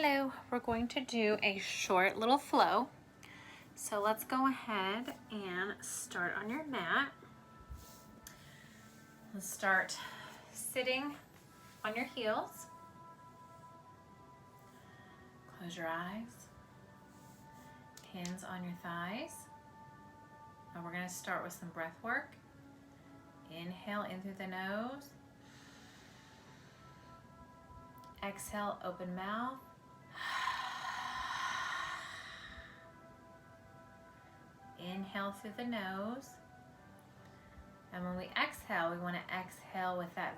Hello, we're going to do a short little flow. So let's go ahead and start on your mat. Let's start sitting on your heels. Close your eyes. Hands on your thighs. And we're going to start with some breath work. Inhale in through the nose. Exhale, open mouth. Inhale through the nose. And when we exhale, we want to exhale with that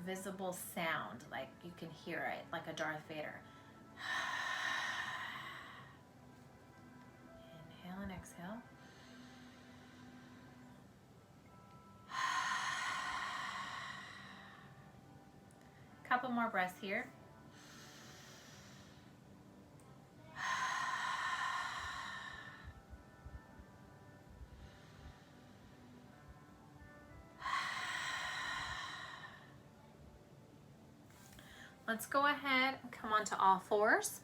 visible sound, like you can hear it, like a Darth Vader. Inhale and exhale. Couple more breaths here. Let's go ahead and come onto all fours.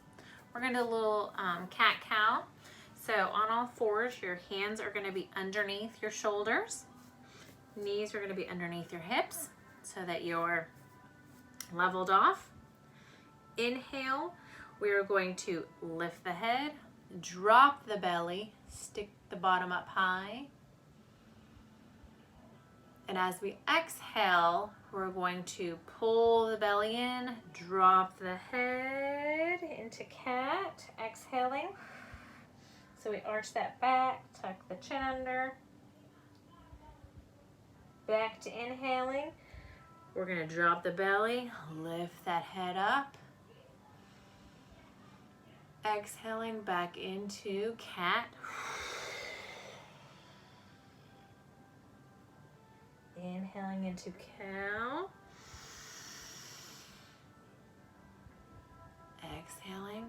We're going to do a little cat-cow. So on all fours, your hands are going to be underneath your shoulders. Knees are going to be underneath your hips so that you're leveled off. Inhale, we are going to lift the head, drop the belly, stick the bottom up high. And as we exhale, we're going to pull the belly in, drop the head into cat, exhaling. So we arch that back, tuck the chin under. Back to inhaling. We're gonna drop the belly, lift that head up. Exhaling back into cat. Inhaling into cow. Exhaling.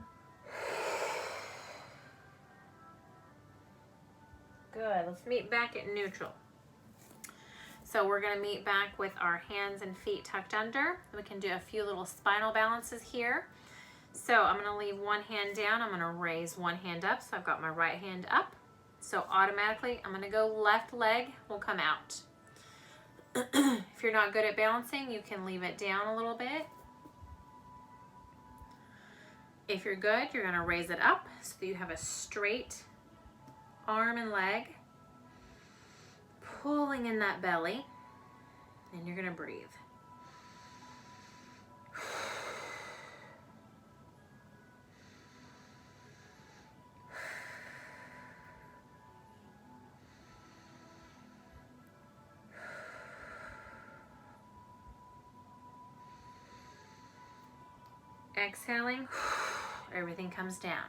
Good, let's meet back at neutral. So we're gonna meet back with our hands and feet tucked under. We can do a few little spinal balances here. So I'm gonna leave one hand down, I'm gonna raise one hand up. So I've got my right hand up. So automatically, I'm gonna go left leg will come out. If you're not good at balancing, you can leave it down a little bit. If you're good, you're gonna raise it up so that you have a straight arm and leg. Pulling in that belly, and you're gonna breathe. Exhaling, everything comes down.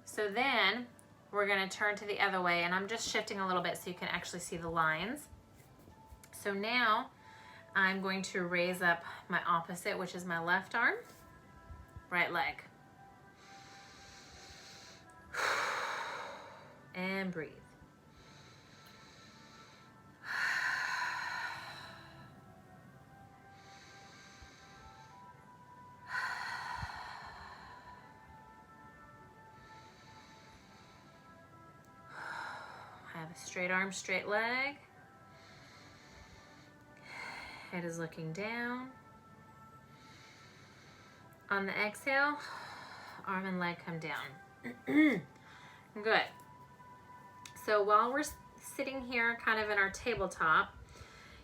So then we're gonna turn to the other way, and I'm just shifting a little bit so you can actually see the lines. So now I'm going to raise up my opposite, which is my left arm, right leg. And breathe. Straight arm, straight leg. Head is looking down. On the exhale, arm and leg come down. Good. So while we're sitting here kind of in our tabletop,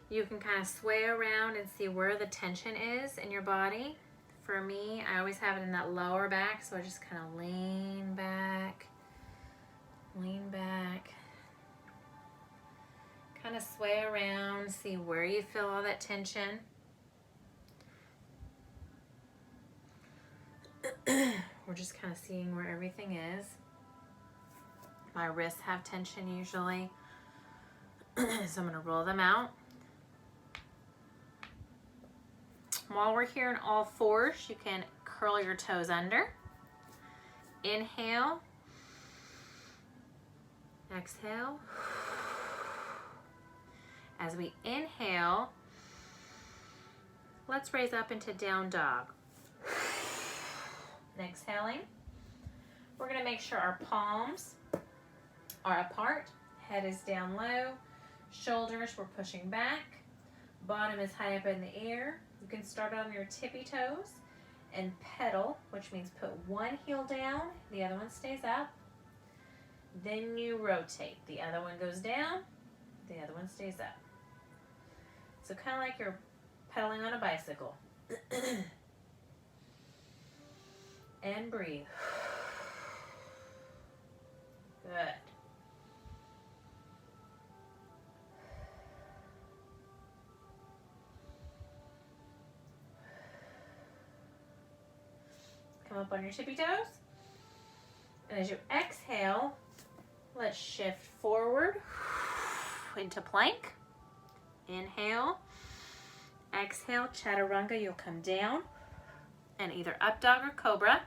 you can kind of sway around and see where the tension is in your body. For me, I always have it in that lower back, so I just kind of lean back. Kind of sway around, see where you feel all that tension. We're just kind of seeing where everything is. My wrists have tension usually, so I'm going to roll them out. While we're here in all fours, you can curl your toes under. Inhale. Exhale. As we inhale, let's raise up into down dog. and exhaling. We're going to make sure our palms are apart. Head is down low. Shoulders, we're pushing back. Bottom is high up in the air. You can start on your tippy toes and pedal, which means put one heel down, the other one stays up. Then you rotate. The other one goes down, the other one stays up. So kind of like you're pedaling on a bicycle. And breathe. Good. Come up on your tippy toes. And as you exhale, let's shift forward into plank. Inhale. Exhale, chaturanga, you'll come down. And either up dog or cobra.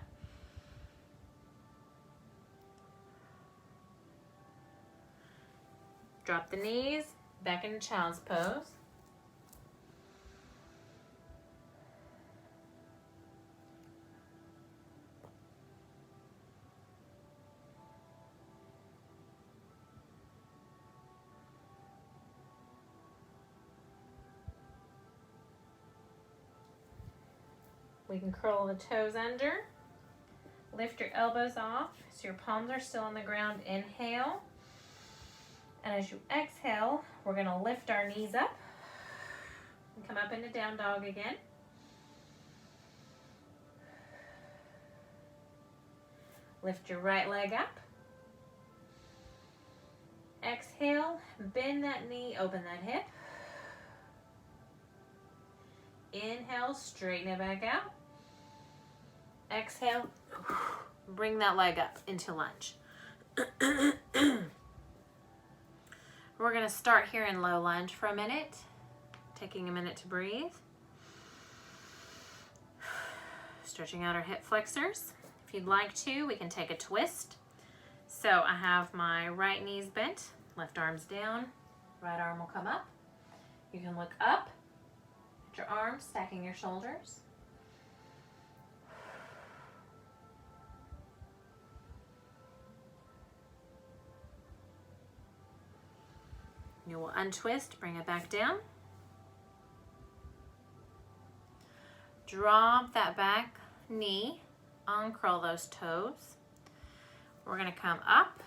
Drop the knees, back into child's pose. We can curl the toes under. Lift your elbows off so your palms are still on the ground. Inhale. And as you exhale, we're going to lift our knees up and come up into down dog again. Lift your right leg up. Exhale, bend that knee, open that hip. Inhale, straighten it back out. Exhale, bring that leg up into lunge. We're going to start here in low lunge for a minute, taking a minute to breathe. Stretching out our hip flexors. If you'd like to, we can take a twist. So I have my right knees bent, left arm's down, right arm will come up. You can look up at your arms, stacking your shoulders. You will untwist, bring it back down. Drop that back knee, uncurl those toes. We're going to come up.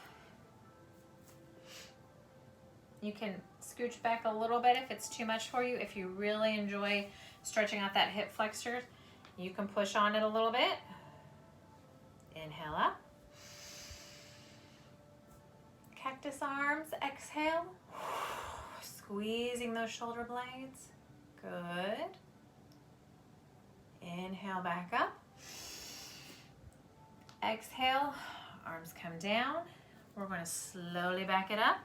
You can scooch back a little bit if it's too much for you. If you really enjoy stretching out that hip flexor, you can push on it a little bit. Inhale up. Cactus arms, exhale. Squeezing those shoulder blades. Good. Inhale back up. Exhale, arms come down. We're going to slowly back it up.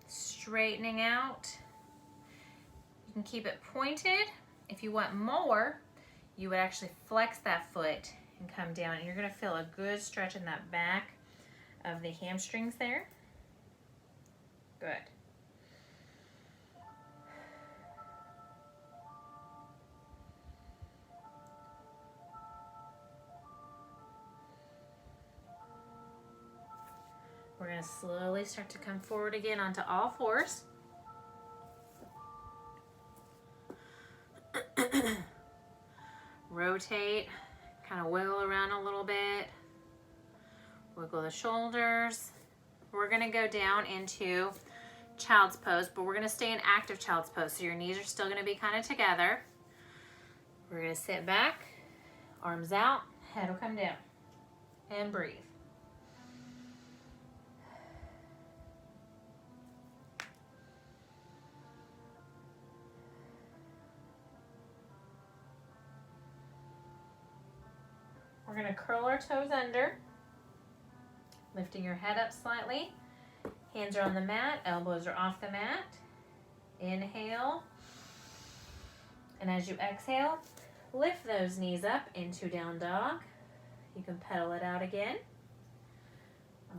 Straightening out. You can keep it pointed. If you want more, you would actually flex that foot and come down. And you're going to feel a good stretch in that back of the hamstrings there. Good. We're going to slowly start to come forward again onto all fours. Rotate, kind of wiggle around a little bit. Wiggle the shoulders. We're going to go down into child's pose, but we're going to stay in active child's pose. So your knees are still going to be kind of together. We're going to sit back, arms out, head will come down, and breathe. We're going to curl our toes under, lifting your head up slightly. Hands are on the mat, elbows are off the mat. Inhale. And as you exhale, lift those knees up into down dog. You can pedal it out again.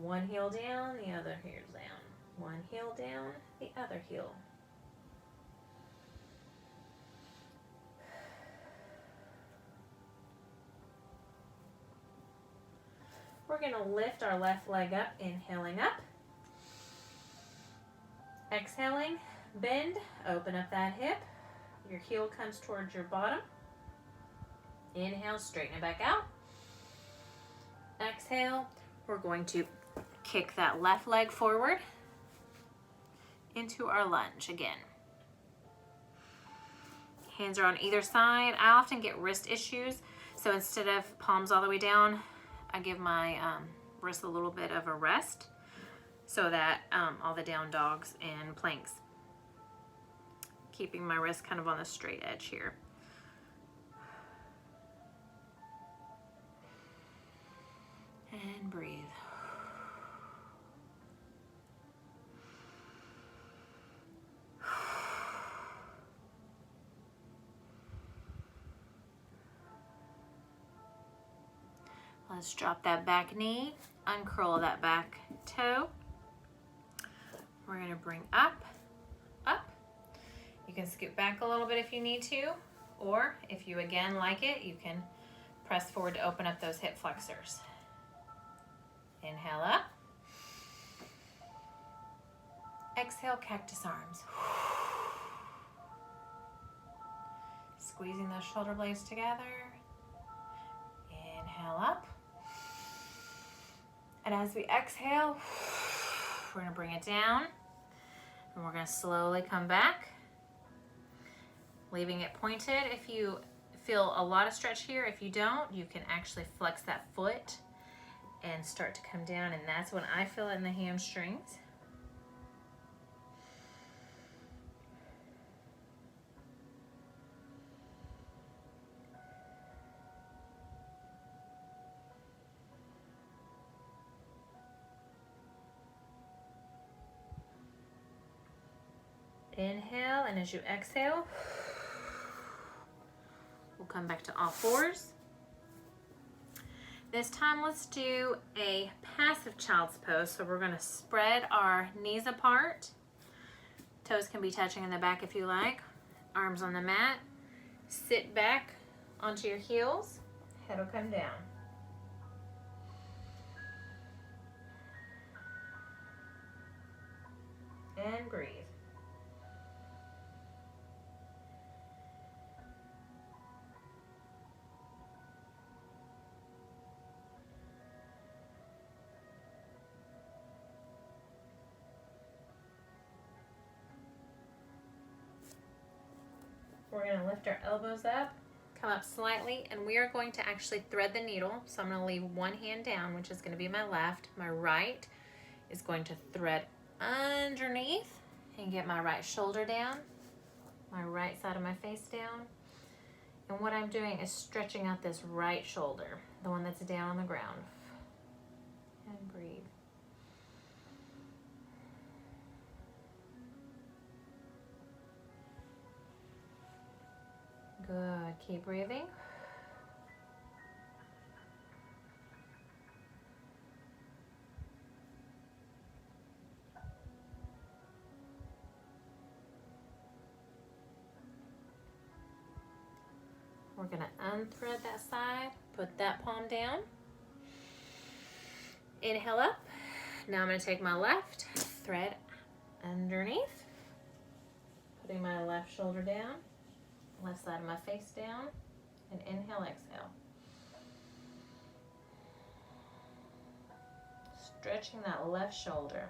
One heel down, the other heel down. One heel down, the other heel. we're gonna lift our left leg up, inhaling up. Exhaling, bend, open up that hip. Your heel comes towards your bottom. Inhale, straighten it back out. Exhale, we're going to kick that left leg forward into our lunge again. Hands are on either side. I often get wrist issues, so instead of palms all the way down, I give my wrist a little bit of a rest so that all the down dogs and planks, keeping my wrist kind of on the straight edge here. And breathe. Let's drop that back knee, uncurl that back toe. We're gonna bring up. You can scoot back a little bit if you need to, or if you again like it, you can press forward to open up those hip flexors. Inhale up. Exhale, cactus arms. Squeezing those shoulder blades together. Inhale up. And as we exhale, we're gonna bring it down and we're gonna slowly come back, leaving it pointed. If you feel a lot of stretch here, if you don't, you can actually flex that foot and start to come down, and that's when I feel it in the hamstrings. Inhale, and as you exhale, we'll come back to all fours. This time, let's do a passive child's pose. So we're gonna spread our knees apart. Toes can be touching in the back if you like. Arms on the mat. Sit back onto your heels. Head will come down. And breathe. We're going to lift our elbows up, come up slightly, and we are going to actually thread the needle. So I'm going to leave one hand down, which is going to be my left. My right is going to thread underneath and get my right shoulder down, my right side of my face down. And what I'm doing is stretching out this right shoulder, the one that's down on the ground. And breathe. Good, keep breathing. We're gonna unthread that side, put that palm down. Inhale up. Now I'm gonna take my left, thread underneath, putting my left shoulder down. Left side of my face down, and inhale, exhale. Stretching that left shoulder.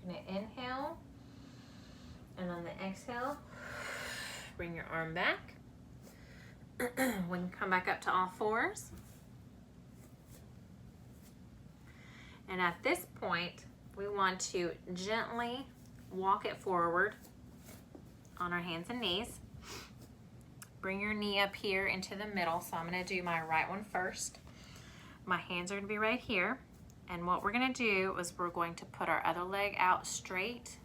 Gonna inhale, and on the exhale, bring your arm back. We can come back up to all fours. And at this point, we want to gently walk it forward on our hands and knees. Bring your knee up here into the middle. So I'm gonna do my right one first. My hands are gonna be right here. And what we're gonna do is we're going to put our other leg out straight,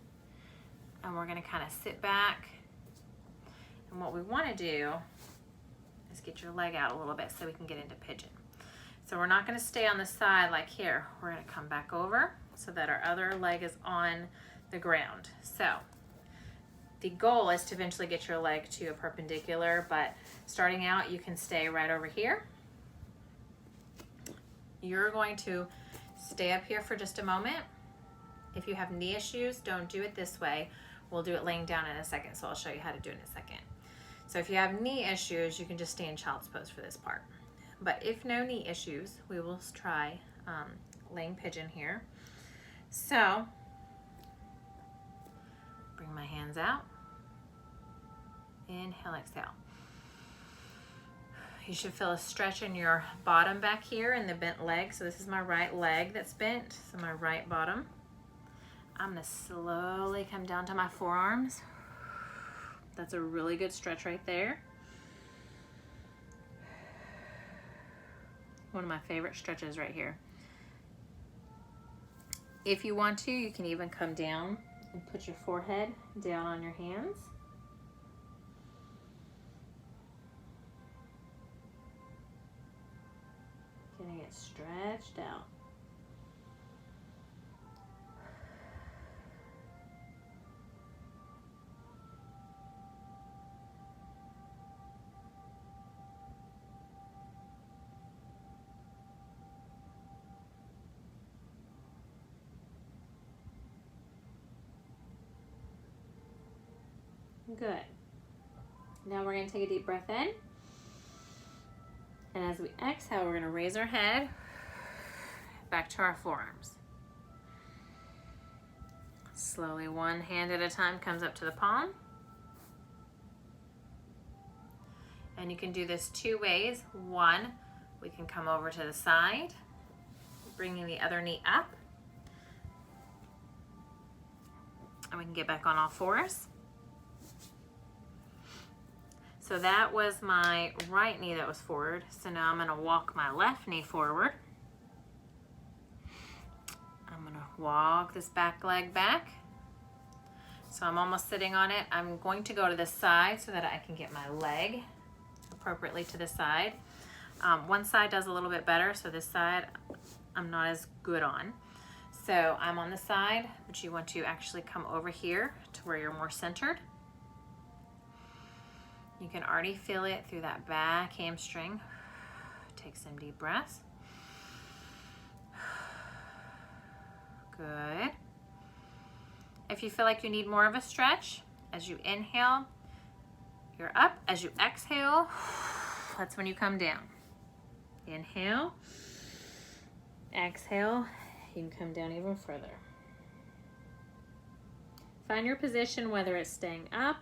and we're gonna kind of sit back. And what we wanna do is get your leg out a little bit so we can get into pigeon. So we're not gonna stay on the side like here. We're gonna come back over so that our other leg is on the ground. So the goal is to eventually get your leg to a perpendicular, but starting out, you can stay right over here. You're going to stay up here for just a moment. If you have knee issues, don't do it this way. We'll do it laying down in a second, so I'll show you how to do it in a second. So if you have knee issues, you can just stay in child's pose for this part. But if no knee issues, we will try laying pigeon here. So, bring my hands out. Inhale, exhale. You should feel a stretch in your bottom back here in the bent leg. So this is my right leg that's bent, so my right bottom. I'm gonna slowly come down to my forearms. That's a really good stretch right there. One of my favorite stretches right here. If you want to, you can even come down and put your forehead down on your hands. Getting it stretched out. Good. Now we're going to take a deep breath in. And as we exhale, we're going to raise our head back to our forearms. Slowly, one hand at a time comes up to the palm. And you can do this two ways. One, we can come over to the side, bringing the other knee up. And we can get back on all fours. So that was my right knee that was forward. So now I'm gonna walk my left knee forward. I'm gonna walk this back leg back. So I'm almost sitting on it. I'm going to go to the side so that I can get my leg appropriately to the side. One side does a little bit better, so this side I'm not as good on. So I'm on the side, but you want to actually come over here to where you're more centered. You can already feel it through that back hamstring. Take some deep breaths. Good. If you feel like you need more of a stretch, as you inhale, you're up. As you exhale, that's when you come down. Inhale, exhale, you can come down even further. Find your position, whether it's staying up,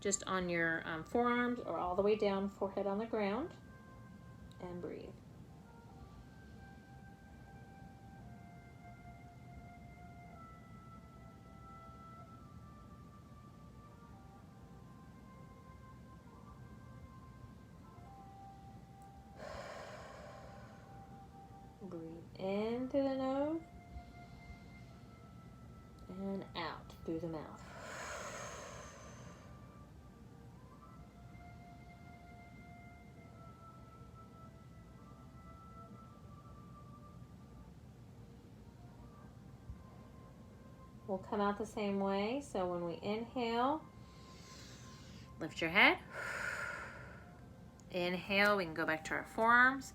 just on your forearms, or all the way down, forehead on the ground, and breathe. Breathe in through the nose and out through the mouth. We'll come out the same way. So when we inhale, lift your head. Inhale, we can go back to our forearms.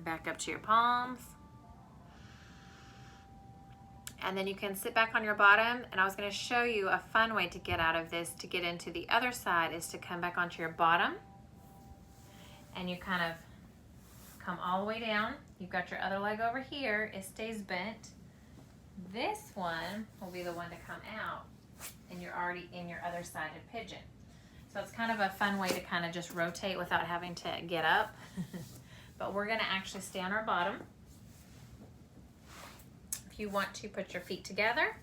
Back up to your palms. And then you can sit back on your bottom. And I was going to show you a fun way to get out of this, to get into the other side, is to come back onto your bottom. And you kind of come all the way down. You've got your other leg over here. It stays bent. This one will be the one to come out, and you're already in your other sided pigeon. So it's kind of a fun way to kind of just rotate without having to get up. But we're going to actually stay on our bottom. If you want to, put your feet together.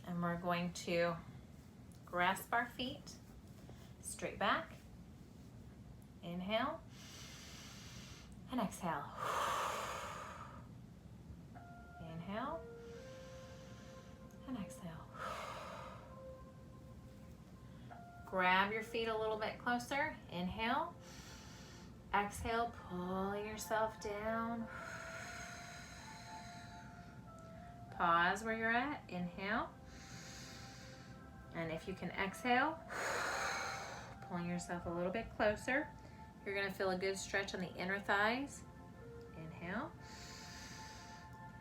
And we're going to grasp our feet straight back. Inhale and exhale. Inhale and exhale. Grab your feet a little bit closer. Inhale. Exhale, pulling yourself down. Pause where you're at. Inhale. And if you can exhale, pulling yourself a little bit closer. You're going to feel a good stretch on the inner thighs. Inhale.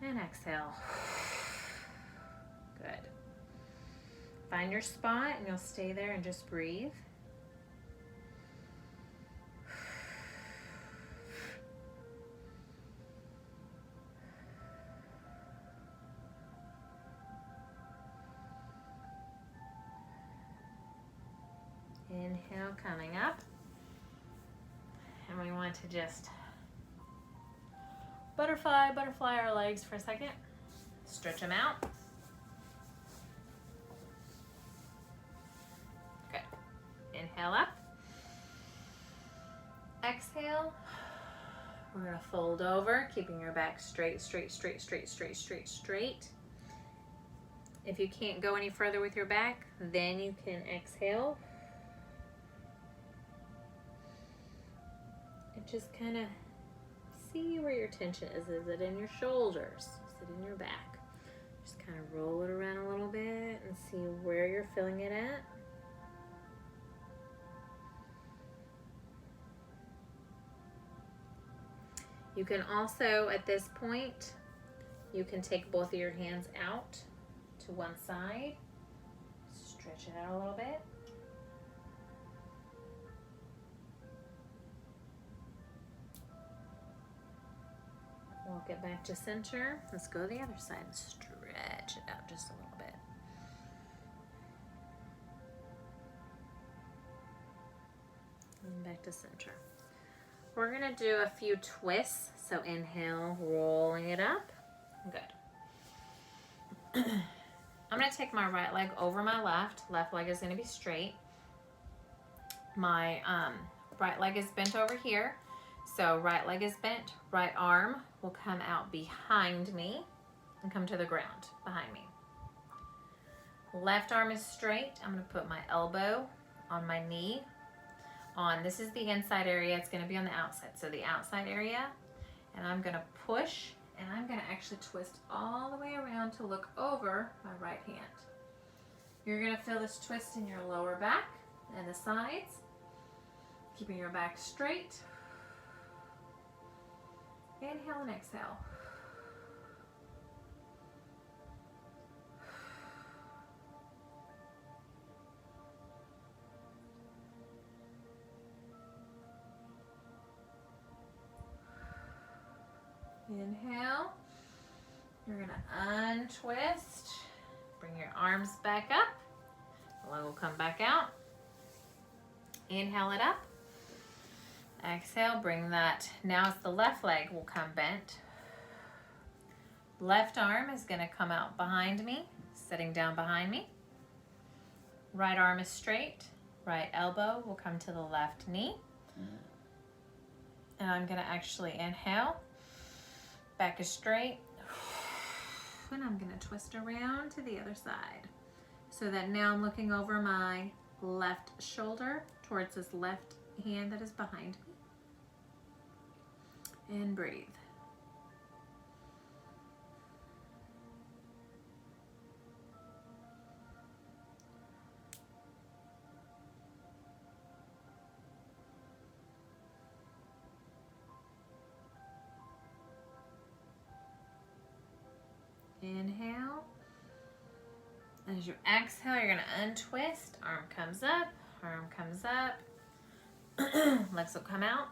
And exhale. Good. Find your spot and you'll stay there and just breathe. Inhale, coming up. And we want to just butterfly our legs for a second. Stretch them out. Good. Inhale up. Exhale. We're going to fold over, keeping your back straight, straight, straight, straight, straight, straight, straight. If you can't go any further with your back, then you can exhale. And just kind of see where your tension is. Is it in your shoulders? Is it in your back? Just kind of roll it around a little bit and see where you're feeling it at. You can also, at this point, you can take both of your hands out to one side. Stretch it out a little bit. Walk it back to center. Let's go to the other side and stretch it out just a little bit. And back to center. We're gonna do a few twists. So inhale, rolling it up. Good. I'm gonna take my right leg over my left. Left leg is gonna be straight. My right leg is bent over here. So right leg is bent, right arm will come out behind me and come to the ground behind me. Left arm is straight. I'm gonna put my elbow on my knee. This is the inside area, it's gonna be on the outside. So the outside area, and I'm gonna push, and I'm gonna actually twist all the way around to look over my right hand. You're gonna feel this twist in your lower back and the sides, keeping your back straight. Inhale and exhale. Inhale. You're going to untwist. Bring your arms back up. The leg will come back out. Inhale it up. Exhale, bring that. Now it's the left leg will come bent. Left arm is going to come out behind me, sitting down behind me. Right arm is straight. Right elbow will come to the left knee. And I'm going to actually inhale. Back is straight. And I'm going to twist around to the other side. So that now I'm looking over my left shoulder towards this left hand that is behind me. And breathe. Inhale. As you exhale, you're going to untwist. Arm comes up, arm comes up. Legs will come out.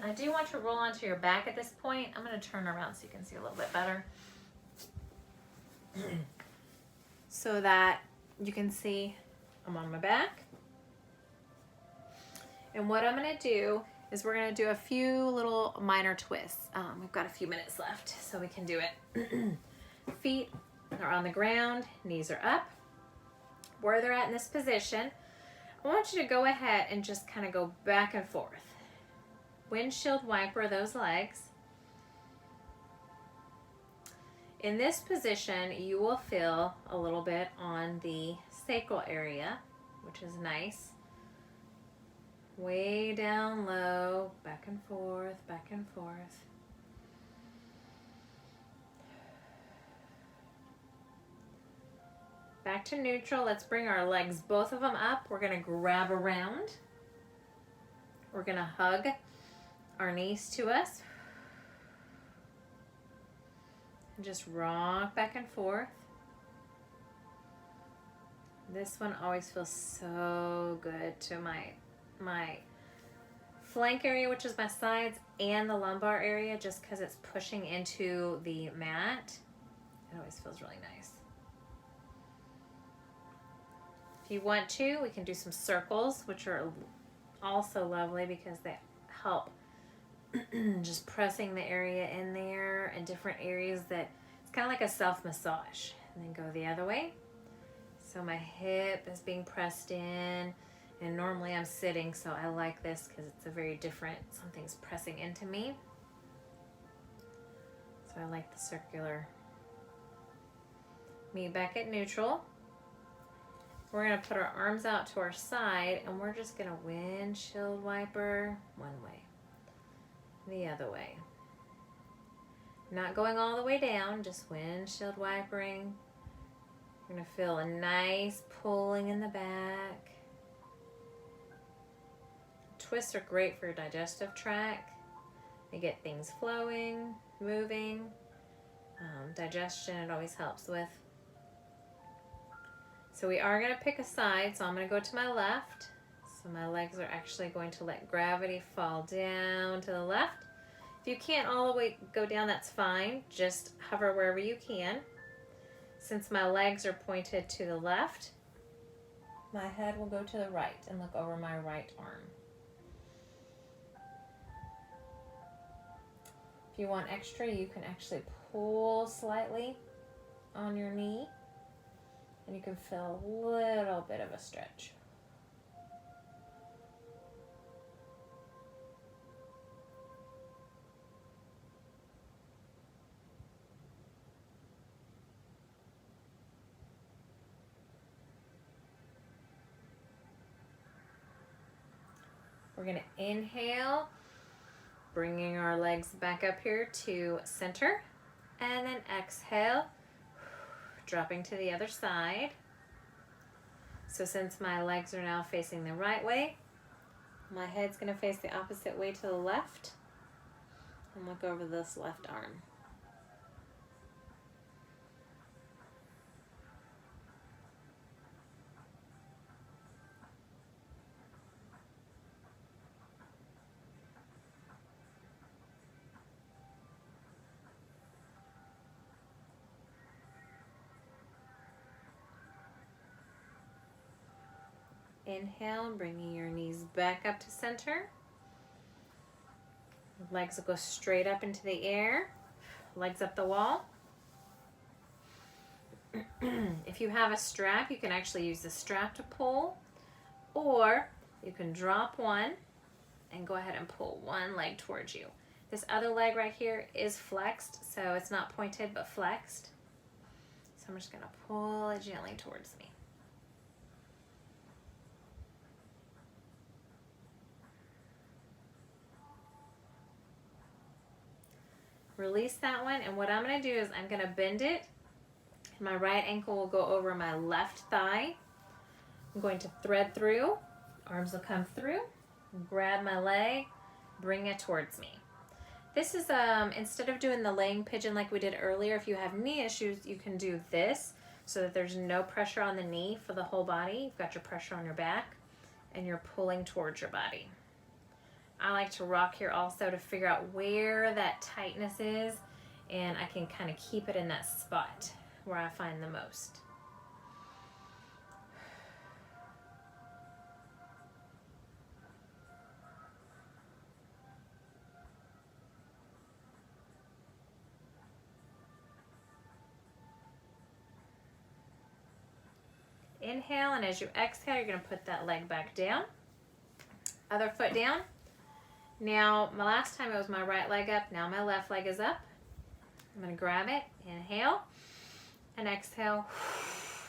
I do want you to roll onto your back at this point. I'm going to turn around so you can see a little bit better. So that you can see I'm on my back. And what I'm going to do is we're going to do a few little minor twists. We've got a few minutes left, so we can do it. Feet are on the ground, knees are up. Where they're at in this position, I want you to go ahead and just kind of go back and forth. Windshield wiper those legs. In this position, you will feel a little bit on the sacral area, which is nice. Way down low, back and forth, back and forth. Back to neutral. Let's bring our legs, both of them up. We're going to grab around. We're going to hug our knees to us. And just rock back and forth. This one always feels so good to my flank area, which is my sides, and the lumbar area, just because it's pushing into the mat. It always feels really nice. If you want to, we can do some circles, which are also lovely because they help just pressing the area in there and different areas that it's kind of like a self-massage. And then go the other way. So my hip is being pressed in, and normally I'm sitting, so I like this because it's a very different, something's pressing into me. So I like the circular. Meet back at neutral. We're going to put our arms out to our side, and we're just going to windshield wiper one way, the other way. Not going all the way down, just windshield wipering. You're going to feel a nice pulling in the back. Twists are great for your digestive tract. They get things flowing, moving. Digestion, it always helps with. So we are going to pick a side, so I'm going to go to my left. So my legs are actually going to let gravity fall down to the left. If you can't all the way go down, that's fine. Just hover wherever you can. Since my legs are pointed to the left, my head will go to the right and look over my right arm. If you want extra, you can actually pull slightly on your knee, and you can feel a little bit of a stretch. We're going to inhale, bringing our legs back up here to center, and then exhale, dropping to the other side. So since my legs are now facing the right way, my head's going to face the opposite way to the left, and look over this left arm. Inhale, bringing your knees back up to center. Legs will go straight up into the air. Legs up the wall. If you have a strap, you can actually use the strap to pull, or you can drop one and go ahead and pull one leg towards you. This other leg right here is flexed, so it's not pointed but flexed. So I'm just going to pull it gently towards me. Release that one, and what I'm going to do is I'm going to bend it. My right ankle will go over my left thigh. I'm going to thread through. Arms will come through. Grab my leg, bring it towards me. This is, instead of doing the laying pigeon like we did earlier, if you have knee issues, you can do this so that there's no pressure on the knee for the whole body. You've got your pressure on your back, and you're pulling towards your body. I like to rock here also to figure out where that tightness is, and I can kind of keep it in that spot where I find the most. inhale, and as you exhale, you're going to put that leg back down. Other foot down. Now, my last time it was my right leg up. Now my left leg is up. I'm going to grab it. Inhale and exhale,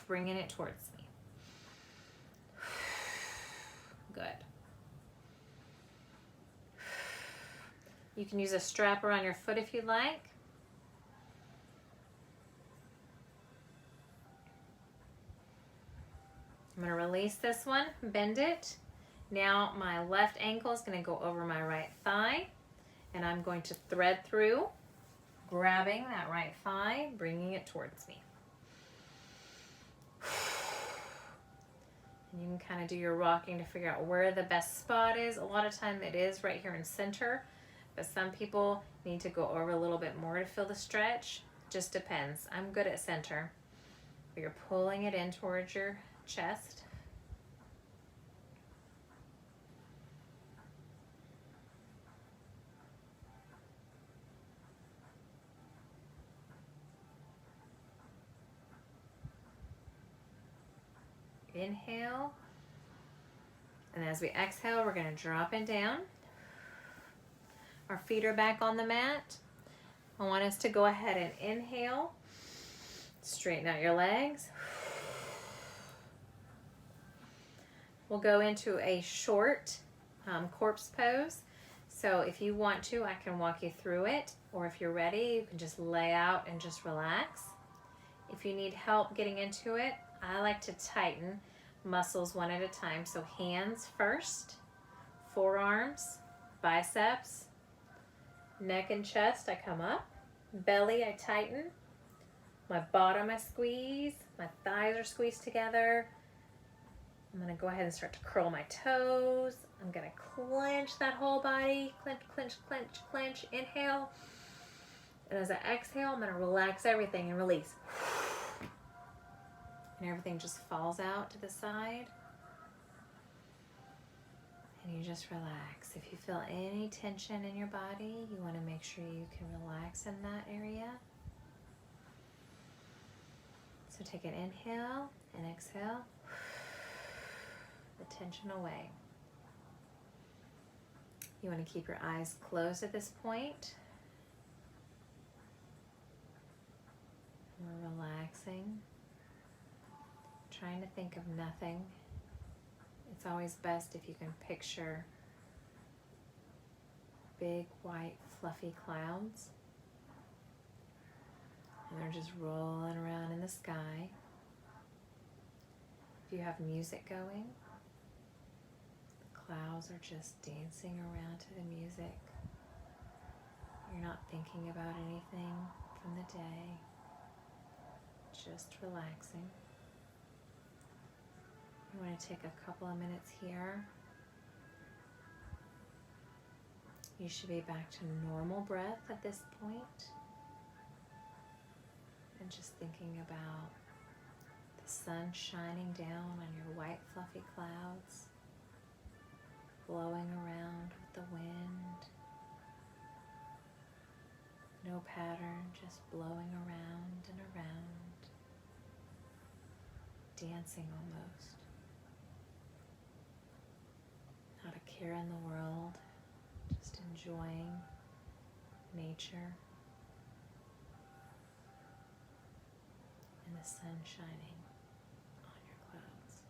bringing it towards me. Good. You can use a strap around your foot if you'd like. I'm going to release this one, bend it. Now my left ankle is going to go over my right thigh, and I'm going to thread through, grabbing that right thigh, bringing it towards me. And you can kind of do your rocking to figure out where the best spot is. A lot of time it is right here in center, but some people need to go over a little bit more to feel the stretch. Just depends. I'm good at center. But you're pulling it in towards your chest. Inhale, and as we exhale, we're going to drop it down. Our feet are back on the mat. I want us to go ahead and inhale, straighten out your legs. We'll go into a short corpse pose. So if you want to, I can walk you through it, or if you're ready, you can just lay out and just relax. If you need help getting into it, I like to tighten muscles one at a time. So hands first, forearms, biceps, neck and chest, I come up. Belly, I tighten. My bottom, I squeeze. My thighs are squeezed together. I'm going to go ahead and start to curl my toes. I'm going to clench that whole body. Clench, clench, clench, clench. Inhale. And as I exhale, I'm going to relax everything and release. And everything just falls out to the side. And you just relax. If you feel any tension in your body, you want to make sure you can relax in that area. So take an inhale and exhale. The tension away. You want to keep your eyes closed at this point. We're relaxing. Trying to think of nothing. It's always best if you can picture big, white, fluffy clouds. And they're just rolling around in the sky. If you have music going, the clouds are just dancing around to the music. You're not thinking about anything from the day, just relaxing. You want to take a couple of minutes here. You should be back to normal breath at this point. And just thinking about the sun shining down on your white fluffy clouds, blowing around with the wind. No pattern, just blowing around and around, dancing almost. Not a care in the world, just enjoying nature and the sun shining on your clouds.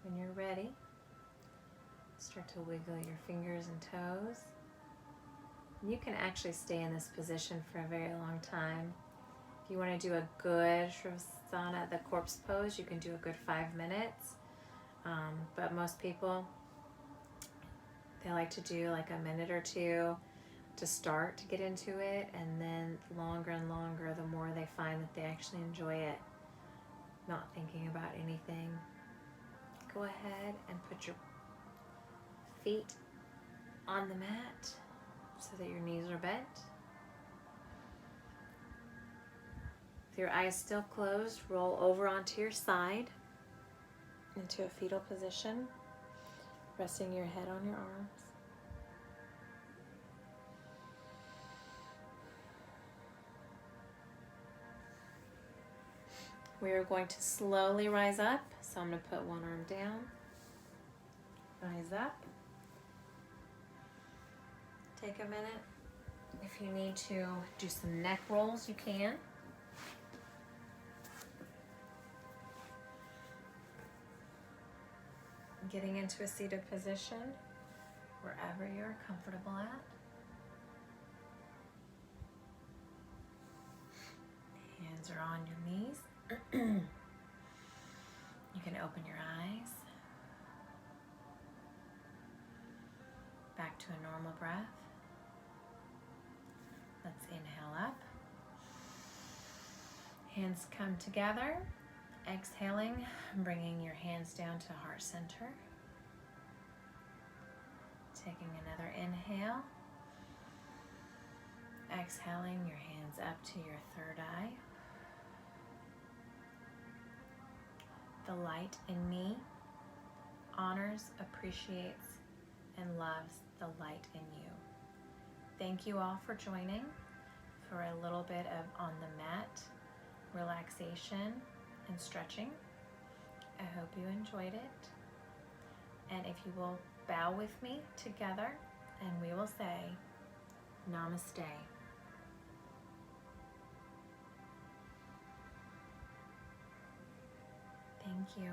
When you're ready, start to wiggle your fingers and toes. You can actually stay in this position for a very long time. If you want to do a good Shavasana, the corpse pose, you can do a good 5 minutes. But most people, they like to do like a minute or two to start to get into it, and then longer and longer, the more they find that they actually enjoy it, not thinking about anything. Go ahead and put your feet on the mat so that your knees are bent. With your eyes still closed, roll over onto your side into a fetal position, resting your head on your arms. We are going to slowly rise up, so I'm going to put one arm down, rise up. Take a minute. If you need to do some neck rolls, you can. Getting into a seated position, wherever you're comfortable at. Hands are on your knees. You can open your eyes. Back to a normal breath. Let's inhale up. Hands come together. Exhaling, bringing your hands down to heart center. Taking another inhale. Exhaling, your hands up to your third eye. The light in me honors, appreciates, and loves the light in you. Thank you all for joining for a little bit of on the mat relaxation and stretching. I hope you enjoyed it. And if you will bow with me together, and we will say Namaste. Thank you.